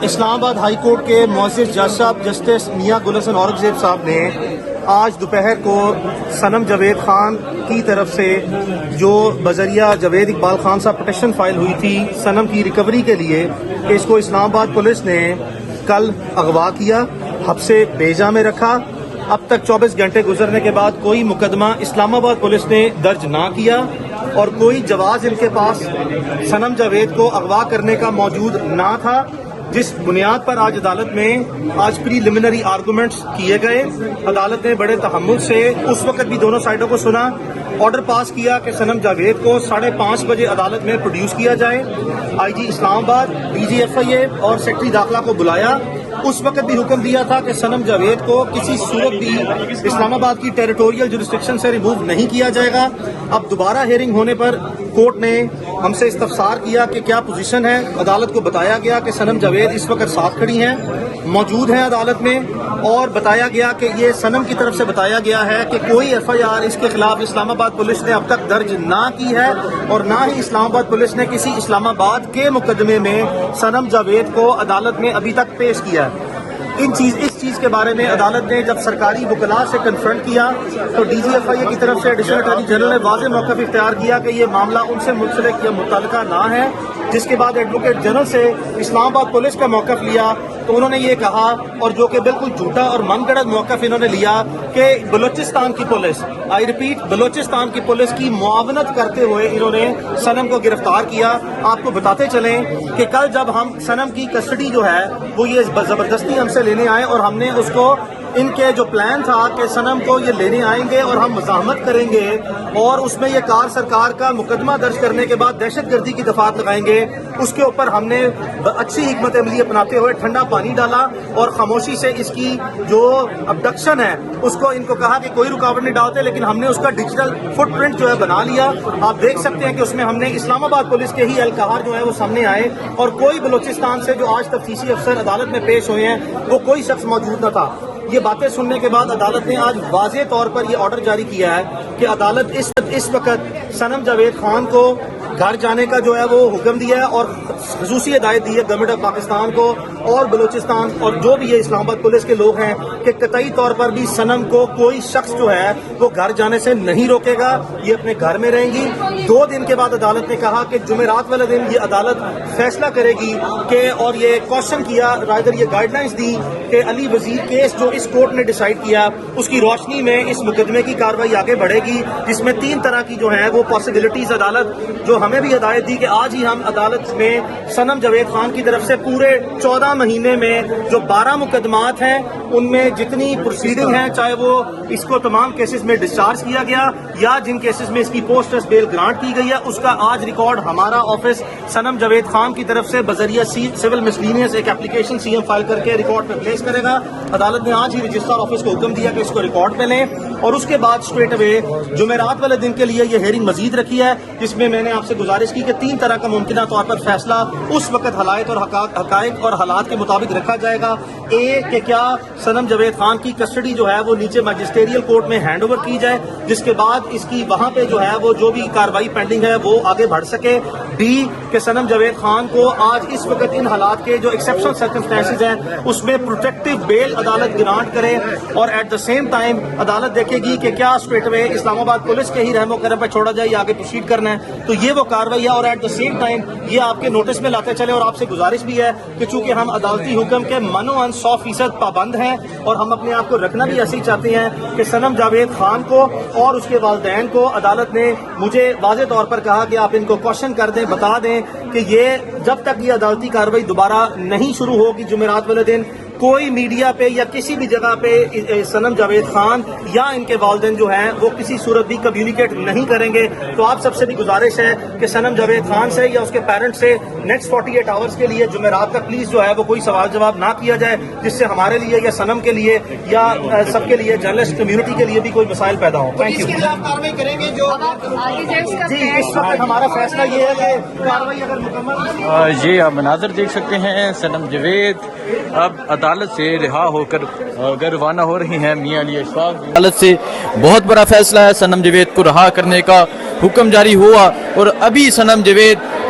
اسلام آباد high court کے معزز جج صاحب جسٹس میاں گل حسن اورنگزیب صاحب نے آج دوپہر کو صنم جاوید خان کی طرف سے جو بذریعہ جاوید اقبال خان صاحب پٹیشن فائل ہوئی تھی صنم کی ریکوری کے لیے کہ اس کو اسلام آباد پولیس نے کل اغوا کیا، حبس بیجا میں رکھا، اب تک 24 گھنٹے گزرنے کے بعد کوئی مقدمہ اسلام آباد پولیس نے درج نہ کیا اور کوئی جواز ان کے پاس صنم جاوید کو اغوا کرنے کا موجود نہ تھا، جس بنیاد پر آج عدالت میں آج پریلیمنری آرگومنٹس کیے گئے۔ عدالت نے بڑے تحمل سے اس وقت بھی دونوں سائڈوں کو سنا، آرڈر پاس کیا کہ صنم جاوید کو 5:30 بجے عدالت میں پروڈیوس کیا جائے۔ آئی جی اسلام آباد، ڈی جی ایف آئی اے اور سیکرٹری داخلہ کو بلایا۔ اس وقت بھی حکم دیا تھا کہ صنم جاوید کو کسی صورت بھی اسلام آباد کی ٹیریٹوریل جورسڈکشن سے ریموو نہیں کیا جائے گا۔ اب دوبارہ ہیئرنگ ہونے پر کورٹ نے ہم سے استفسار کیا کہ کیا پوزیشن ہے۔ عدالت کو بتایا گیا کہ صنم جاوید اس وقت ساتھ کھڑی ہیں، موجود ہیں عدالت میں، اور بتایا گیا کہ یہ صنم کی طرف سے بتایا گیا ہے کہ کوئی ایف آئی آر اس کے خلاف اسلام آباد پولیس نے اب تک درج نہ کی ہے اور نہ ہی اسلام آباد پولیس نے کسی اسلام آباد کے مقدمے میں صنم جاوید کو عدالت میں ابھی تک پیش کیا ہے۔ اس چیز کے بارے میں عدالت نے جب سرکاری وکلاء سے کنفرنٹ کیا تو ڈی جی ایف آئی اے کی طرف سے ایڈیشنل اٹارنی جنرل نے واضح موقف اختیار کیا کہ یہ معاملہ ان سے منسلک یا متعلقہ نہ ہے، جس کے بعد ایڈوکیٹ جنرل سے اسلام آباد پولیس کا موقف لیا تو انہوں نے یہ کہا، اور جو کہ بالکل جھوٹا اور من گھڑت موقف انہوں نے لیا، کہ بلوچستان کی پولیس، آئی ریپیٹ، بلوچستان کی پولیس کی معاونت کرتے ہوئے انہوں نے صنم کو گرفتار کیا۔ آپ کو بتاتے چلیں کہ کل جب ہم صنم کی کسٹڈی جو ہے وہ یہ زبردستی ہم سے لینے آئے اور ہم نے اس کو ان کے جو پلان تھا کہ صنم کو یہ لینے آئیں گے اور ہم مزاحمت کریں گے اور اس میں یہ کار سرکار کا مقدمہ درج کرنے کے بعد دہشت گردی کی دفعات لگائیں گے، اس کے اوپر ہم نے اچھی حکمت عملی اپناتے ہوئے ٹھنڈا پانی ڈالا اور خاموشی سے اس کی جو ابڈکشن ہے اس کو ان کو کہا کہ کوئی رکاوٹ نہیں ڈالتے، لیکن ہم نے اس کا ڈیجیٹل فٹ پرنٹ جو ہے بنا لیا۔ آپ دیکھ سکتے ہیں کہ اس میں ہم نے اسلام آباد پولیس کے ہی اہلکار جو ہے وہ سامنے آئے اور کوئی بلوچستان سے جو آج تفتیشی افسر عدالت میں پیش ہوئے ہیں وہ کوئی شخص موجود نہ تھا۔ یہ باتیں سننے کے بعد عدالت نے آج واضح طور پر یہ آرڈر جاری کیا ہے کہ عدالت اس وقت صنم جاوید خان کو گھر جانے کا جو ہے وہ حکم دیا ہے اور خصوصی ہدایت دی ہے گورنمنٹ آف پاکستان کو اور بلوچستان اور جو بھی یہ اسلام آباد پولیس کے لوگ ہیں کہ قطعی طور پر بھی صنم کو کوئی شخص جو ہے وہ گھر جانے سے نہیں روکے گا، یہ اپنے گھر میں رہیں گی۔ 2 دن کے بعد عدالت نے کہا کہ جمعرات والے دن یہ عدالت فیصلہ کرے گی کہ، اور یہ کوشچن کیا، رائدر یہ گائیڈ لائنز دی کہ علی وزیر کیس جو اس کورٹ نے ڈیسائیڈ کیا اس کی روشنی میں اس مقدمے کی کارروائی آگے بڑھے گی، جس میں 3 طرح کی جو ہیں وہ پاسبلٹیز عدالت جو ہمیں بھی ہدایت دی کہ آج ہی ہم عدالت میں صنم جاوید خان کی طرف سے پورے 14 مہینے میں جو 12 مقدمات ہیں ان میں جتنی پروسیڈنگ ہیں، چاہے وہ اس کو تمام کیسز میں ڈسچارج کیا گیا یا جن کیسز میں اس کی پوسٹس بیل گرانٹ کی گئی ہے، اس کا آج ریکارڈ ہمارا آفس صنم جاوید خان کی طرف سے بذریعہ سول مسلینئس ایک اپلیکیشن سی ایم فائل کر کے ریکارڈ پہ پلیس کرے گا۔ عدالت نے آج ہی رجسٹرار آفس کو حکم دیا کہ اس کو ریکارڈ پہ لیں اور اس کے بعد اسٹریٹ اوے جمعرات والے دن کے لیے یہ ہیئرنگ مزید رکھی ہے، جس میں میں نے آپ سے گزارش کی کہ 3 طرح کا ممکنہ طور پر فیصلہ اس وقت حالات اور حقائق اور حالات کے مطابق رکھا جائے گا۔ ایک کہ کیا صنم جاوید خان کی کسٹڈی جو ہے وہ نیچے میجسٹیریل کورٹ میں ہینڈ اوور کی جائے، جس کے بعد اس کی وہاں پہ جو ہے وہ جو بھی کارروائی پینڈنگ ہے وہ آگے بڑھ سکے۔ بی کہ صنم جاوید خان کو آج اس وقت ان حالات کے جو ایکسیپشنل سرکمسٹانسز ہیں اس میں پروٹیکٹیو بیل عدالت گرانٹ کرے اور ایٹ دا سیم ٹائم عدالت دیکھے گی کہ کیا اسٹریٹ اوے اسلام آباد پولیس کے ہی رحم و کرم پہ چھوڑا جائے یا آگے پروسیڈ کرنا ہے، تو یہ وہ کارروائی ہے۔ اور ایٹ دا سیم ٹائم یہ آپ کے نوٹس میں لاتے چلے اور آپ سے گزارش بھی ہے کہ چونکہ ہم عدالتی حکم کے منوان 100% پابند ہیں اور ہم اپنے آپ کو رکھنا بھی ایسے ہی چاہتے ہیں کہ صنم جاوید خان کو اور اس کے والدین کو عدالت نے مجھے واضح طور پر کہا کہ آپ ان کو کوشچن کر دیں، بتا دیں کہ یہ جب تک یہ عدالتی کارروائی دوبارہ نہیں شروع ہوگی جمعرات والے دن کوئی میڈیا پہ یا کسی بھی جگہ پہ صنم جاوید خان یا ان کے والدین جو ہیں وہ کسی صورت بھی کمیونیکیٹ نہیں کریں گے۔ تو آپ سب سے بھی گزارش ہے کہ صنم جاوید خان سے یا اس کے پیرنٹ سے نیکسٹ 48 آورز کے لیے جمعرات تک پلیز جو ہے وہ کوئی سوال جواب نہ کیا جائے، جس سے ہمارے لیے یا صنم کے لیے یا سب کے لیے جرنلسٹ کمیونٹی کے لیے بھی کوئی مسائل پیدا ہو۔ Thank you. جی اس وقت ہمارا فیصلہ یہ ہے کہ کارروائی اگر مکمل جی آپ مناظر دیکھ سکتے ہیں، صنم جاوید اب عدالت سے رہا ہو کر گھر روانہ ہو رہی ہیں۔ میاں علی اشفاق عدالت سے بہت بڑا فیصلہ ہے، صنم جاوید کو رہا کرنے کا حکم جاری ہوا اور ابھی صنم جاوید